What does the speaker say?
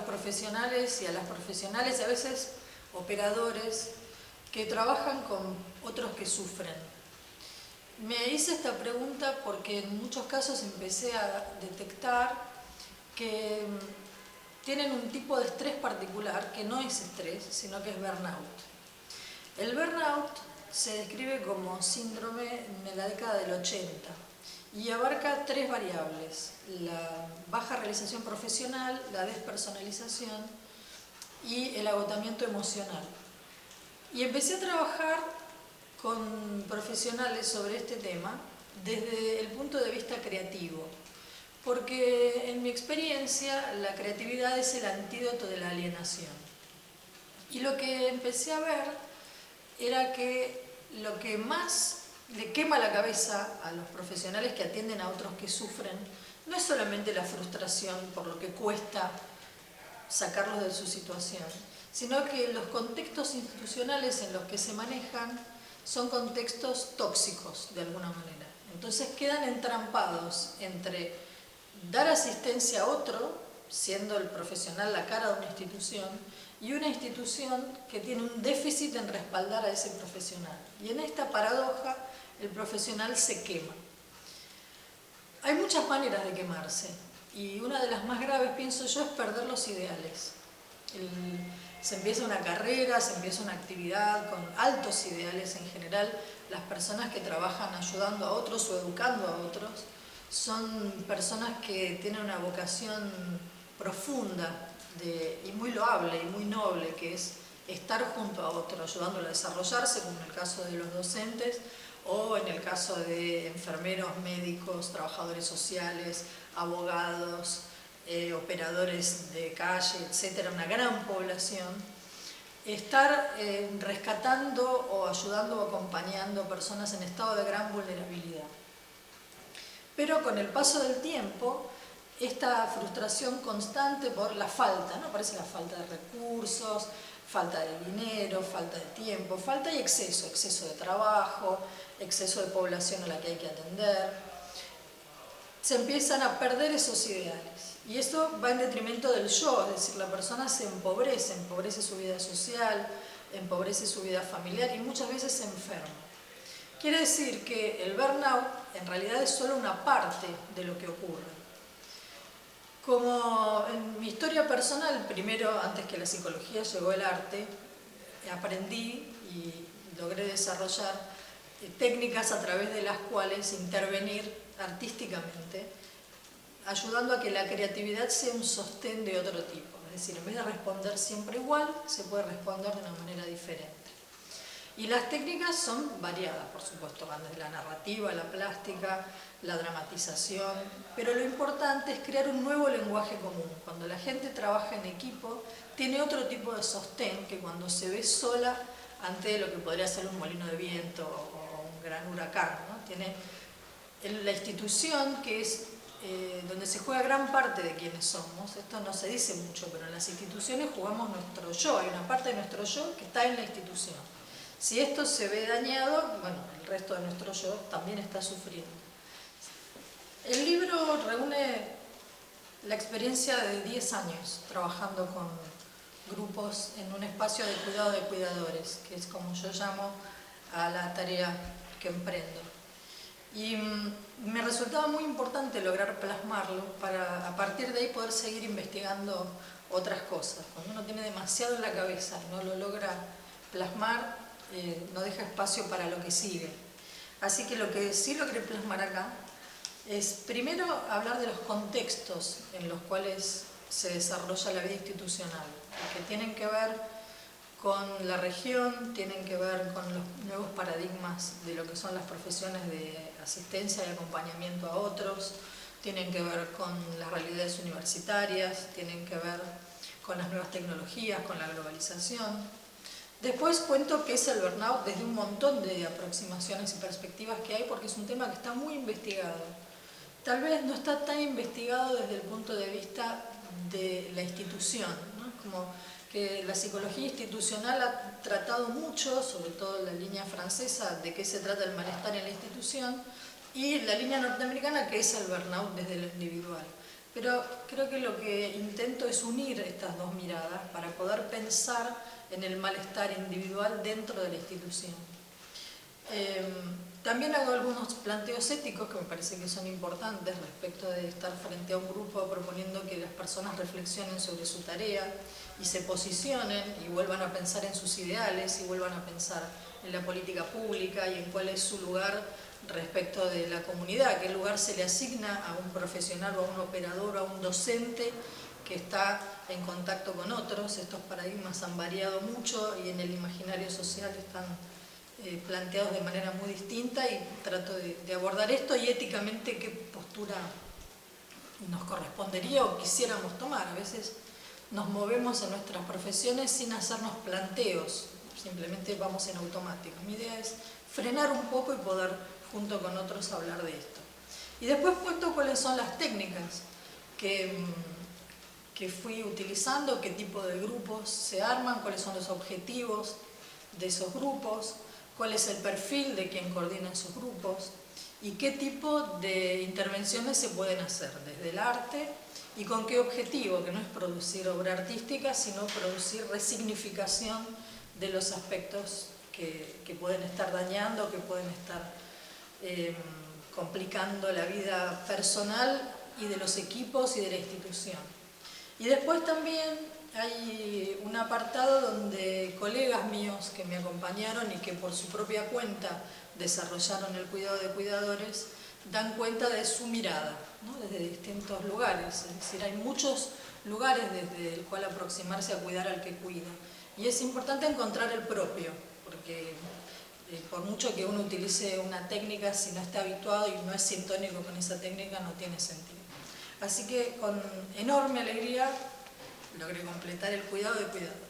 profesionales y a las profesionales, a veces operadores, que trabajan con otros que sufren. Me hice esta pregunta porque en muchos casos empecé a detectar que tienen un tipo de estrés particular que no es estrés, sino que es burnout. El burnout se describe como síndrome en la década del 80 y abarca tres variables: la baja realización profesional, la despersonalización y el agotamiento emocional. Y empecé a trabajar con profesionales sobre este tema desde el punto de vista creativo, porque en mi experiencia la creatividad es el antídoto de la alienación. Y lo que empecé a ver era que lo que más le quema la cabeza a los profesionales que atienden a otros que sufren no es solamente la frustración por lo que cuesta sacarlos de su situación, sino que los contextos institucionales en los que se manejan son contextos tóxicos de alguna manera. Entonces quedan entrampados entre dar asistencia a otro, siendo el profesional la cara de una institución, y una institución que tiene un déficit en respaldar a ese profesional. Y en esta paradoja el profesional se quema. Hay muchas maneras de quemarse, y una de las más graves, pienso yo, es perder los ideales. Se empieza una carrera, se empieza una actividad con altos ideales en general. Las personas que trabajan ayudando a otros o educando a otros son personas que tienen una vocación profunda y muy loable y muy noble, que es estar junto a otro, ayudándolo a desarrollarse, como en el caso de los docentes, o en el caso de enfermeros, médicos, trabajadores sociales, abogados, operadores de calle, etcétera, una gran población. Estar rescatando o ayudando o acompañando personas en estado de gran vulnerabilidad. Pero con el paso del tiempo, esta frustración constante por la falta, ¿no? Aparece la falta de recursos, falta de dinero, falta de tiempo, falta y exceso de trabajo, exceso de población a la que hay que atender. Se empiezan a perder esos ideales. Y esto va en detrimento del yo, es decir, la persona se empobrece su vida social, empobrece su vida familiar y muchas veces se enferma. Quiere decir que el burnout en realidad es solo una parte de lo que ocurre. Como en mi historia personal, primero, antes que la psicología, llegó el arte, aprendí y logré desarrollar técnicas a través de las cuales intervenir artísticamente, ayudando a que la creatividad sea un sostén de otro tipo. Es decir, en vez de responder siempre igual, se puede responder de una manera diferente. Y las técnicas son variadas, por supuesto, van desde la narrativa, la plástica, la dramatización, pero lo importante es crear un nuevo lenguaje común. Cuando la gente trabaja en equipo, tiene otro tipo de sostén que cuando se ve sola ante lo que podría ser un molino de viento o un gran huracán, ¿no? Tiene la institución, que es donde se juega gran parte de quienes somos. Esto no se dice mucho, pero en las instituciones jugamos nuestro yo, hay una parte de nuestro yo que está en la institución. Si esto se ve dañado, bueno, el resto de nuestro yo también está sufriendo. El libro reúne la experiencia de 10 años trabajando con grupos en un espacio de cuidado de cuidadores, que es como yo llamo a la tarea que emprendo. Y me resultaba muy importante lograr plasmarlo para a partir de ahí poder seguir investigando otras cosas. Cuando uno tiene demasiado en la cabeza y no lo logra plasmar, no deja espacio para lo que sigue. Así que lo que sí logré plasmar acá es primero hablar de los contextos en los cuales se desarrolla la vida institucional, que tienen que ver con la región, tienen que ver con los nuevos paradigmas de lo que son las profesiones de asistencia y acompañamiento a otros, tienen que ver con las realidades universitarias, tienen que ver con las nuevas tecnologías, con la globalización. Después cuento qué es el burnout desde un montón de aproximaciones y perspectivas que hay, porque es un tema que está muy investigado. Tal vez no está tan investigado desde el punto de vista de la institución, ¿no? Como que la psicología institucional ha tratado mucho, sobre todo la línea francesa, de qué se trata el malestar en la institución, y la línea norteamericana, que es el burnout desde lo individual. Pero creo que lo que intento es unir estas dos miradas para poder pensar en el malestar individual dentro de la institución. También hago algunos planteos éticos que me parece que son importantes respecto de estar frente a un grupo proponiendo que las personas reflexionen sobre su tarea y se posicionen y vuelvan a pensar en sus ideales y vuelvan a pensar en la política pública y en cuál es su lugar respecto de la comunidad, qué lugar se le asigna a un profesional o a un operador o a un docente que está en contacto con otros. Estos paradigmas han variado mucho y en el imaginario social están planteados de manera muy distinta, y trato de abordar esto y éticamente qué postura nos correspondería o quisiéramos tomar. A veces nos movemos en nuestras profesiones sin hacernos planteos, simplemente vamos en automático. Mi idea es frenar un poco y poder junto con otros hablar de esto. Y después cuento cuáles son las técnicas que fui utilizando, qué tipo de grupos se arman, cuáles son los objetivos de esos grupos, cuál es el perfil de quien coordina esos grupos y qué tipo de intervenciones se pueden hacer desde el arte y con qué objetivo, que no es producir obra artística, sino producir resignificación de los aspectos que pueden estar dañando, que pueden estar complicando la vida personal y de los equipos y de la institución. Y después también hay un apartado donde colegas míos que me acompañaron y que por su propia cuenta desarrollaron el cuidado de cuidadores dan cuenta de su mirada, ¿no? Desde distintos lugares. Es decir, hay muchos lugares desde el cual aproximarse a cuidar al que cuida. Y es importante encontrar el propio, porque por mucho que uno utilice una técnica, si no está habituado y no es sintónico con esa técnica, no tiene sentido. Así que con enorme alegría logré completar el cuidado de cuidadores.